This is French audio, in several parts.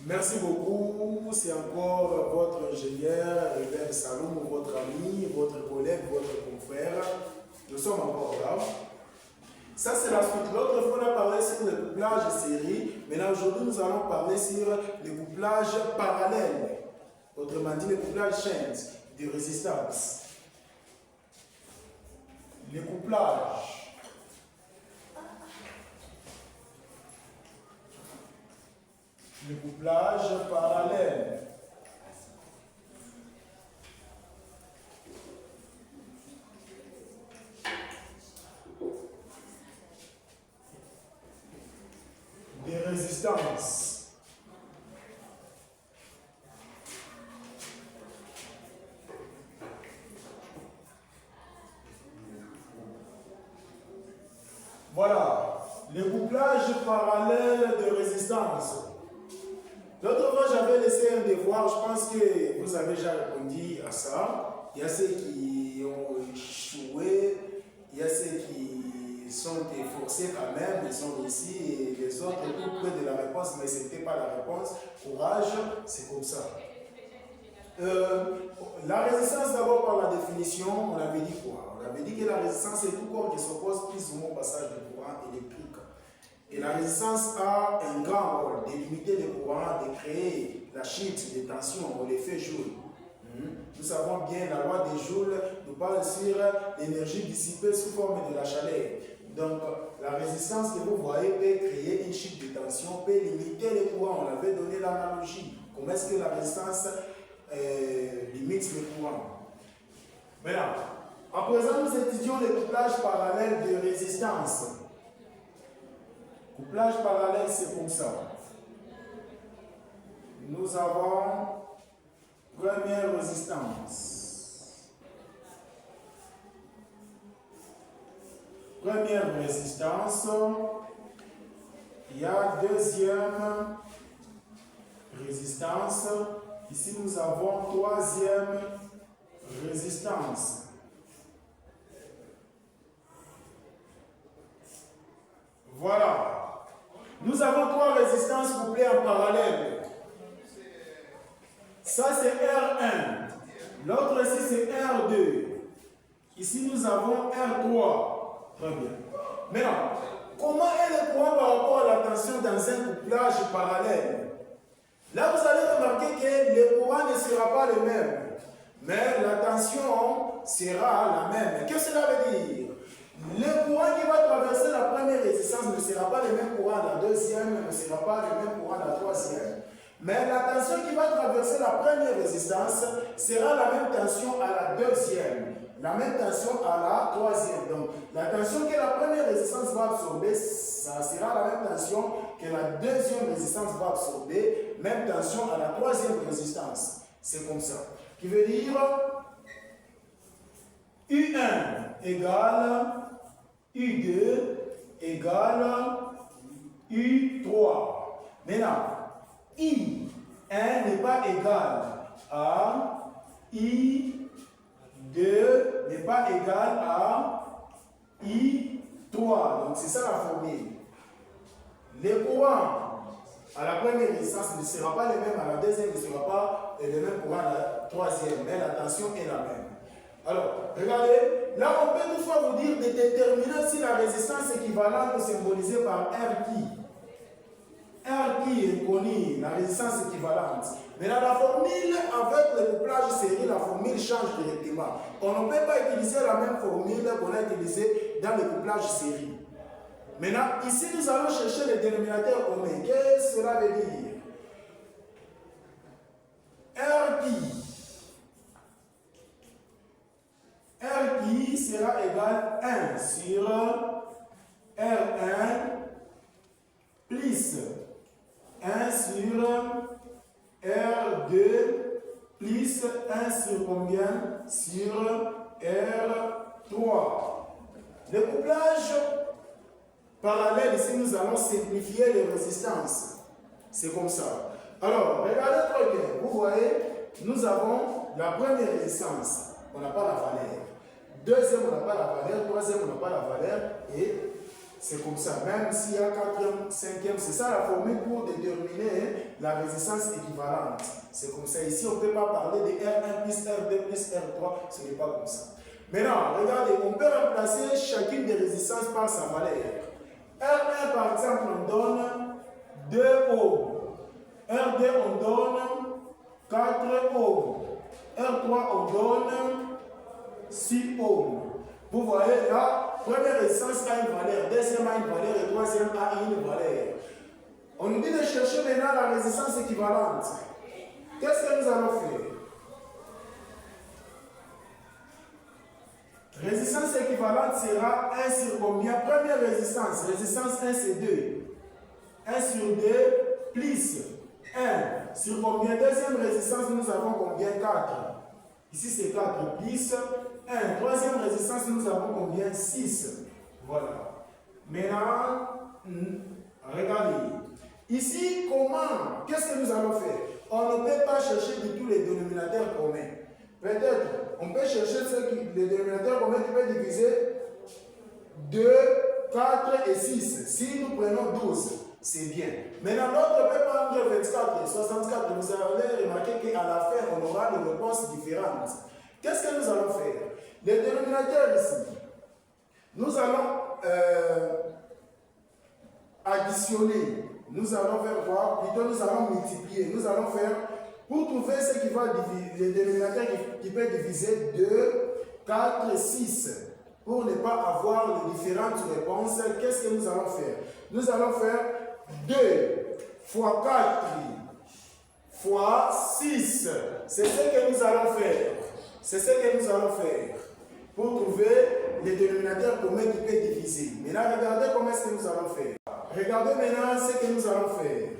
Merci beaucoup. C'est encore votre ingénieur, Reverend Salom, votre ami, votre collègue, votre confrère. Nous sommes encore là. Ça, c'est la suite. L'autre fois, on a parlé sur le couplage série. Maintenant, aujourd'hui, nous allons parler sur le couplage parallèle. Autrement dit, le couplage chaîne de résistance. Le couplage. Le couplage parallèle. Des résistances. Voilà, le couplage parallèle de résistance. L'autre fois, j'avais laissé un devoir, je pense que vous avez déjà répondu à ça. Il y a ceux qui ont échoué, il y a ceux qui sont forcés quand même, ils sont ici, et les autres tout près de la réponse, mais ce n'était pas la réponse. Courage, c'est comme ça. La résistance, d'abord par la définition, on avait dit quoi? On avait dit que la résistance est tout corps qui s'oppose plus ou moins au passage du courant électrique. Et la résistance a un grand rôle de limiter les courants, de créer la chute des tensions ou l'effet Joule. Nous savons bien la loi des Joule nous parle sur l'énergie dissipée sous forme de la chaleur. Donc la résistance que vous voyez peut créer une chute de tension, peut limiter les courants. On avait donné l'analogie. Comment est-ce que la résistance limite les courants? Maintenant, à présent nous étudions le couplage parallèle de résistance. Couplage parallèle, c'est comme ça. Nous avons première résistance. Première résistance. Il y a deuxième résistance. Ici, nous avons troisième résistance. Voilà. Nous avons trois résistances couplées en parallèle. Ça, c'est R1. L'autre ici, c'est R2. Ici, nous avons R3. Très bien. Maintenant, comment est le courant par rapport à la tension dans un couplage parallèle? Là, vous allez remarquer que le courant ne sera pas le même. Mais la tension sera la même. Qu'est-ce que cela veut dire? Le courant qui va traverser la première résistance ne sera pas le même courant à la deuxième, ne sera pas le même courant à la troisième. Mais la tension qui va traverser la première résistance sera la même tension à la deuxième, la même tension à la troisième. Donc, la tension que la première résistance va absorber, ça sera la même tension que la deuxième résistance va absorber, même tension à la troisième résistance. C'est comme ça. Qui veut dire U1 égale U2 égale U3. Maintenant, I1 n'est pas égal à I2 n'est pas égal à I3. Donc, c'est ça la formule. Le courant à la première résistance ne sera pas le même à la deuxième, ne sera pas le même courant à la troisième, mais la tension est la même. Alors, regardez, là on peut toutefois vous dire de déterminer si la résistance équivalente est symbolisée par R qui. R qui est connu, la résistance équivalente. Mais dans la formule, avec le couplage série, la formule change directement. On ne peut pas utiliser la même formule qu'on a utilisée dans le couplage série. Maintenant, ici nous allons chercher le dénominateur commun. Qu'est-ce que cela veut dire? R qui sera égal à 1 sur R1 plus 1 sur R2 plus 1 sur combien? Sur R3. Le couplage parallèle, ici nous allons simplifier les résistances. C'est comme ça. Alors, regardez très bien. Vous voyez, nous avons la première résistance. On n'a pas la valeur. Deuxième, on n'a pas la valeur. Troisième, on n'a pas la valeur. Et C'est comme ça. Même s'il y a 4e, 5e, c'est ça la formule pour déterminer la résistance équivalente. C'est comme ça. Ici, on ne peut pas parler de R1 plus R2 plus R3. Ce n'est pas comme ça. Maintenant, regardez, on peut remplacer chacune des résistances par sa valeur. R1, par exemple, on donne 2 ohms. R2, on donne 4 ohms. R3, on donne 6 ohms. Vous voyez là, première résistance a une valeur, deuxième a une valeur et troisième a une valeur. On nous dit de chercher maintenant la résistance équivalente. Qu'est-ce que nous allons faire? Résistance équivalente sera 1 sur combien? Première résistance, résistance 1 c'est 2. 1 sur 2 plus 1 sur combien? Deuxième résistance, nous avons combien? 4. Ici c'est 4 plus 1. Troisième résistance, nous avons combien? 6. Voilà. Maintenant, regardez. Ici, comment? Qu'est-ce que nous allons faire? On ne peut pas chercher de tous les dénominateurs communs. Peut-être, on peut chercher les dénominateurs communs qui peuvent diviser 2, 4 et 6. Si nous prenons 12, c'est bien. Maintenant, l'autre peut prendre 24 et 64. Vous allez remarquer qu'à la fin, on aura des réponses différentes. Qu'est-ce que nous allons faire? Les dénominateurs ici, nous allons additionner. Nous allons faire quoi? Plutôt, nous allons multiplier. Nous allons faire, pour trouver ce qui va diviser, les dénominateurs qui peut diviser 2, 4, 6. Pour ne pas avoir les différentes réponses, qu'est-ce que nous allons faire? Nous allons faire 2 fois 4 fois 6. C'est ce que nous allons faire. C'est ce que nous allons faire pour trouver les dénominateurs communs qui peuvent diviser. Maintenant, regardez comment est-ce que nous allons faire. Regardez maintenant ce que nous allons faire.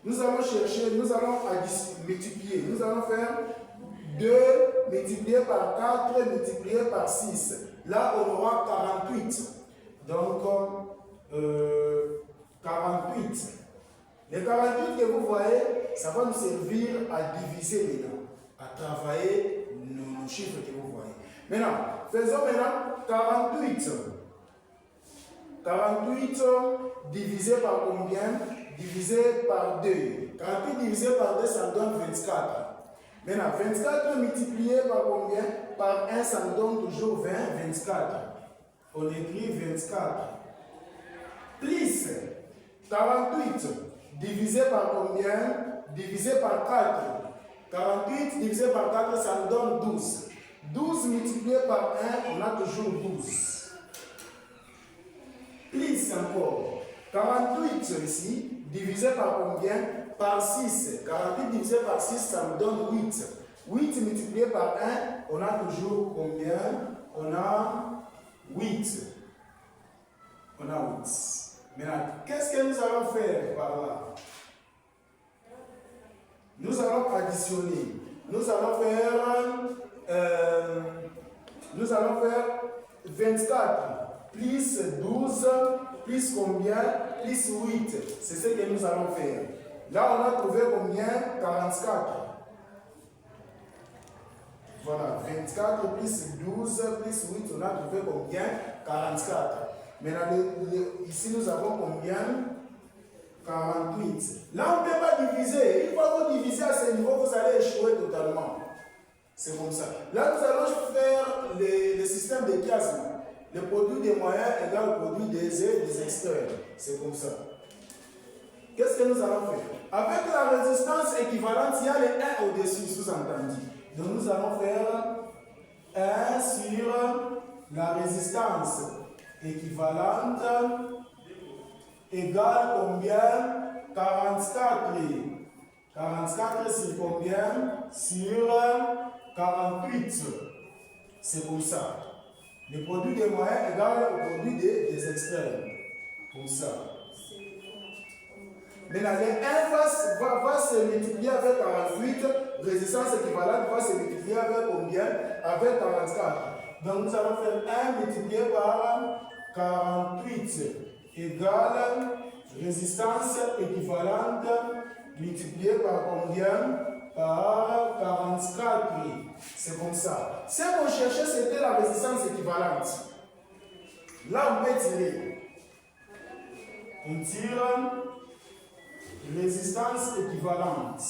Nous allons chercher, nous allons multiplier. Nous allons faire 2 multiplié par 4 multiplié par 6. Là, on aura 48. Donc, 48. Les 48 que vous voyez, ça va nous servir à diviser maintenant, à travailler nos chiffres que vous voyez. Maintenant, faisons maintenant 48. 48 divisé par combien? Divisé par 2. 48 divisé par 2, ça me donne 24. Maintenant, 24 multiplié par combien? Par 1, ça me donne toujours 20, 24. On écrit 24. Plus 48 divisé par combien? Divisé par 4. 48 divisé par 4, ça me donne 12. 12 multiplié par 1, on a toujours 12. Plus encore, 48 ici, divisé par combien? Par 6. 48 divisé par 6, ça me donne 8. 8 multiplié par 1, on a toujours combien? On a 8. On a 8. Maintenant, qu'est-ce que nous allons faire par là? Nous allons additionner. Nous allons faire 24 plus 12 plus combien? Plus 8. C'est ce que nous allons faire. Là, on a trouvé combien? 44. Voilà, 24 plus 12 plus 8, on a trouvé combien? 44. Maintenant, ici, nous avons combien? 48. Là, on ne peut pas diviser. Une fois que vous divisez à ce niveau, vous allez échouer totalement. C'est comme ça. Là, nous allons faire le système de chiasme. Le produit des moyens égale au produit des externes. C'est comme ça. Qu'est-ce que nous allons faire? Avec la résistance équivalente, il y a le 1 au-dessus, sous-entendu. Donc, nous allons faire 1 sur la résistance équivalente égale combien? 44. 44 sur combien? Sur 48. C'est comme ça. Le produit des moyens égale au produit des externes. Comme ça. Maintenant, le 1 va se multiplier avec 48. Résistance équivalente va se multiplier avec combien? Avec 44. Donc, nous allons faire 1 multiplié par 48 égale résistance équivalente multiplié par combien? Par 44. C'est comme ça. Ce qu'on cherchait, c'était la résistance équivalente. Là, on peut tirer. On tire résistance équivalente.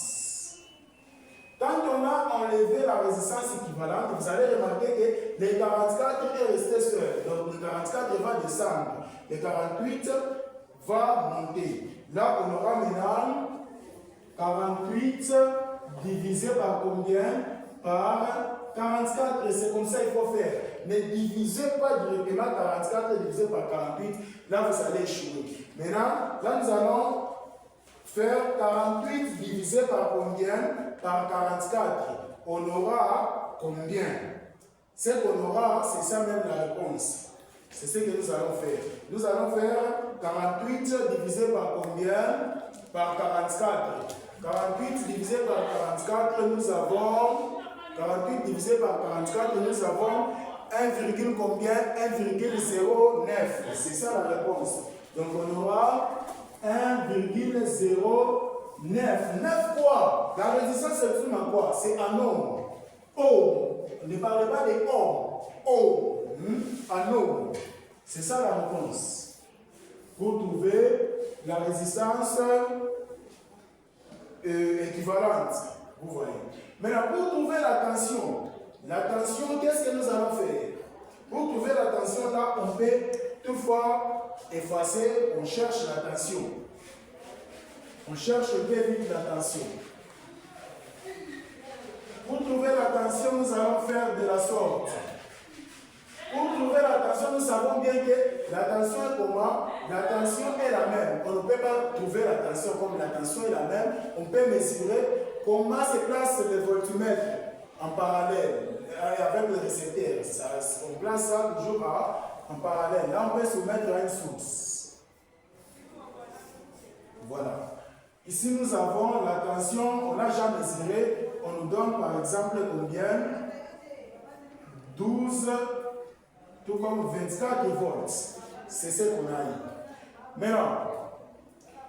Quand on a enlevé la résistance équivalente, vous allez remarquer que les 44 est resté seul. Donc le 44 va descendre. Le 48 va monter. Là, on aura maintenant 48 divisé par combien? Par 44. Et c'est comme ça qu'il faut faire. Ne divisez pas directement 44 divisé par 48. Là, vous allez échouer. Maintenant, là, nous allons faire 48 divisé par combien? Par 44. On aura combien? Ce qu'on aura, c'est ça même la réponse. C'est ce que nous allons faire. Nous allons faire 48 divisé par combien? Par 44. 48 divisé par 44, nous avons 48 divisé par 44, nous avons 1, combien? 1,09. C'est ça la réponse. Donc on aura 1,09. 9 quoi? La résistance s'exprime en quoi? C'est en ohm. Ohm. Ne parlez pas des ohms. Ohm. En ohm. C'est ça la réponse. Pour trouver la résistance équivalente. Vous voyez. Maintenant, pour trouver la tension, qu'est-ce que nous allons faire? Pour trouver la tension, là, on peut toutefois effacer, on cherche la tension. On cherche bien vite la tension. Pour trouver la tension, nous allons faire de la sorte. Pour trouver la tension, nous savons bien que la tension est comment? La tension est la même. On ne peut pas trouver la tension comme la tension est la même. On peut mesurer comment se place le voltmètre en parallèle avec le récepteur. On place ça toujours en parallèle. Là, on peut se mettre à une source. Voilà. Ici, nous avons la tension, on l'a déjà mesuré. On nous donne par exemple combien? 12, tout comme 24 volts. C'est ce qu'on a eu. Maintenant,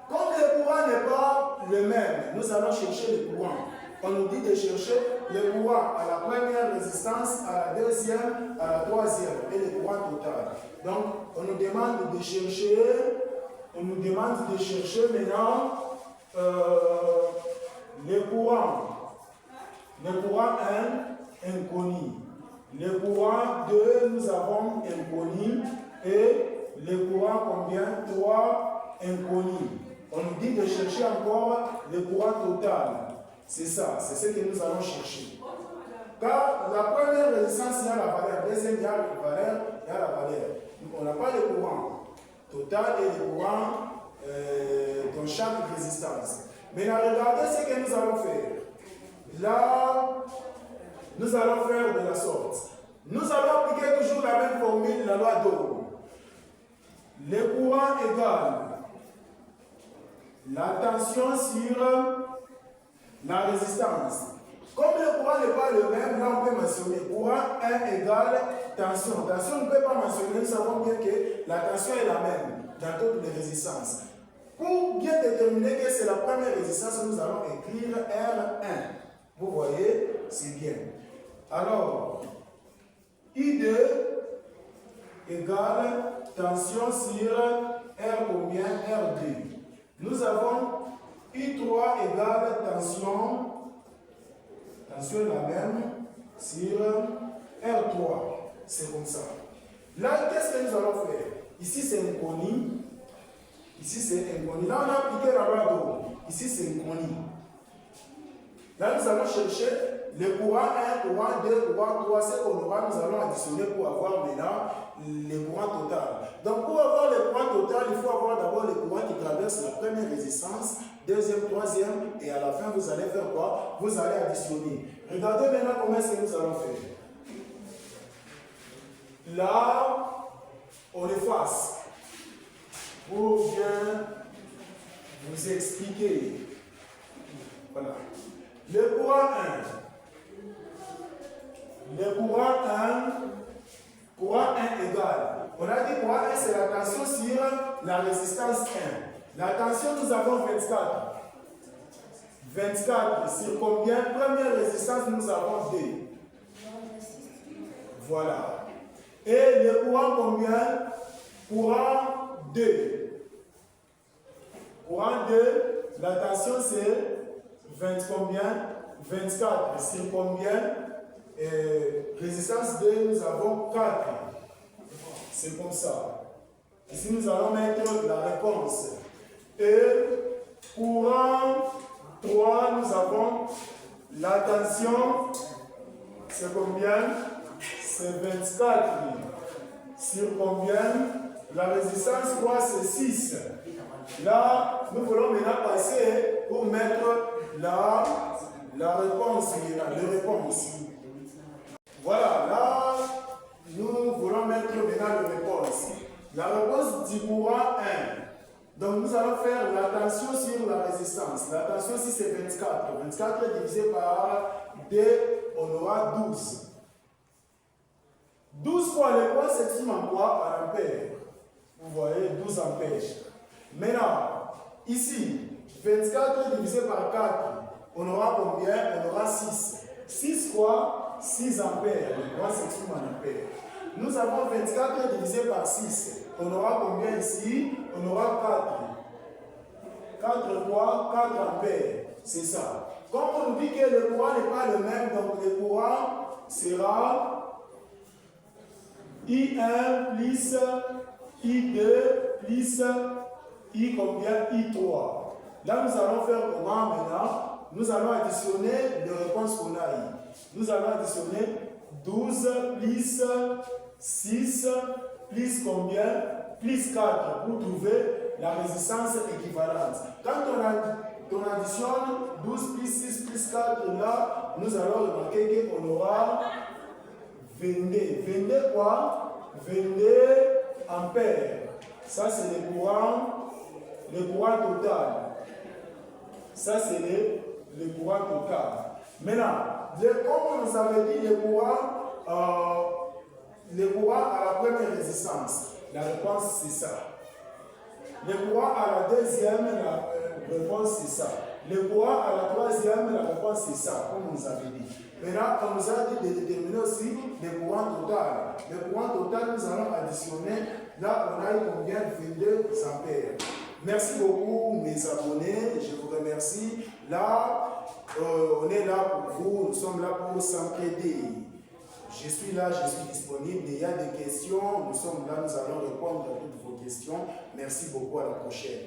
comme le courant n'est pas le même, nous allons chercher le courant. On nous dit de chercher le courant à la première résistance, à la deuxième, à la troisième, et le courant total. Donc, on nous demande de chercher, maintenant le courant 1, inconnu. Le courant 2, nous avons inconnu. Et le courant combien? 3, inconnu. On nous dit de chercher encore le courant total. C'est ça, c'est ce que nous allons chercher. Car la première résistance, il y a la valeur. La deuxième, il y a la valeur. Donc, on n'a pas le courant total et le courant dans chaque résistance. Maintenant, regardez ce que nous allons faire. Là, nous allons faire de la sorte. Nous allons appliquer toujours la même formule, la loi d'Ohm. Le courant égale la tension sur la résistance. Comme le courant n'est pas le même, là on peut mentionner courant 1 égale tension. Tension, on ne peut pas mentionner, nous savons bien que la tension est la même dans toutes les résistances. Pour bien déterminer que c'est la première résistance, nous allons écrire R1. Vous voyez, c'est bien. Alors, I2 égale tension sur R combien? R2. Nous avons I3 égale tension est la même sur R3. C'est comme ça. Là, qu'est-ce que nous allons faire? Ici, c'est inconnu. Ici, c'est inconnu. Là, on a appliqué la loi d'Ohm. Ici, c'est inconnu. Là, nous allons chercher le courant 1, courant 2, courant 3. Ce qu'on aura, nous allons additionner pour avoir maintenant le courant total. Donc, pour avoir le courant total, il faut avoir d'abord le courant qui traverse la première résistance, deuxième, troisième, et à la fin, vous allez faire quoi? Vous allez additionner. Regardez maintenant comment est-ce que nous allons faire. Là, on efface pour bien vous expliquer. Voilà. Le courant 1. Le courant 1 égale. On a dit courant 1, c'est la tension sur la résistance 1. La tension, nous avons 24. 24 sur combien? Première résistance, nous avons 2. Voilà. Et le courant combien? Courant 2. Courant 2, la tension c'est 20 combien? 24. Sur combien? Résistance 2, nous avons 4. C'est comme ça. Ici, nous allons mettre la réponse. Et courant 3, nous avons la tension, c'est combien? C'est 24. Sur combien? La résistance 3, c'est 6. Là, nous voulons maintenant passer pour mettre la réponse, les réponses. Voilà, là, nous voulons mettre maintenant les réponses. La réponse du courant 1. Donc, nous allons faire la tension sur la résistance. La tension ici, c'est 24. 24 divisé par 2, on aura 12. 12 fois le poids s'exprime en quoi? En ampères. Vous voyez, 12 ampères. Maintenant, ici, 24 divisé par 4, on aura combien? On aura 6. 6 fois 6 ampères. Le poids s'exprime en ampères. Nous avons 24 divisé par 6. On aura combien ici? On aura 4. 4 quoi? 4 ampères. C'est ça. Comme on nous dit que le courant n'est pas le même, donc le courant sera I1 plus I2 plus I combien? I3. Là, nous allons faire comment maintenant? Nous allons additionner les réponses qu'on a eues. Nous allons additionner 12 plus 6 plus combien? Plus 4 pour trouver la résistance équivalente. Quand on additionne 12 plus 6 plus 4, là, nous allons remarquer qu'on aura 22. 22 quoi? 22 ampères. Ça, c'est le courant total. Ça, c'est le courant total. Maintenant, comme on nous avait dit, le courant à la première résistance, la réponse, c'est ça. Le courant à la deuxième, la réponse, c'est ça. Le courant à la troisième, la réponse, c'est ça, comme on nous avait dit. Maintenant, on nous a dit de déterminer aussi le courant total. Le courant total, nous allons additionner. Là, on a eu combien? 22 ampères. Merci beaucoup, mes abonnés. Je vous remercie. Là, on est là pour vous. Nous sommes là pour s'entraider. Je suis là, je suis disponible. Il y a des questions. Nous sommes là, nous allons répondre à toutes vos questions. Merci beaucoup. À la prochaine.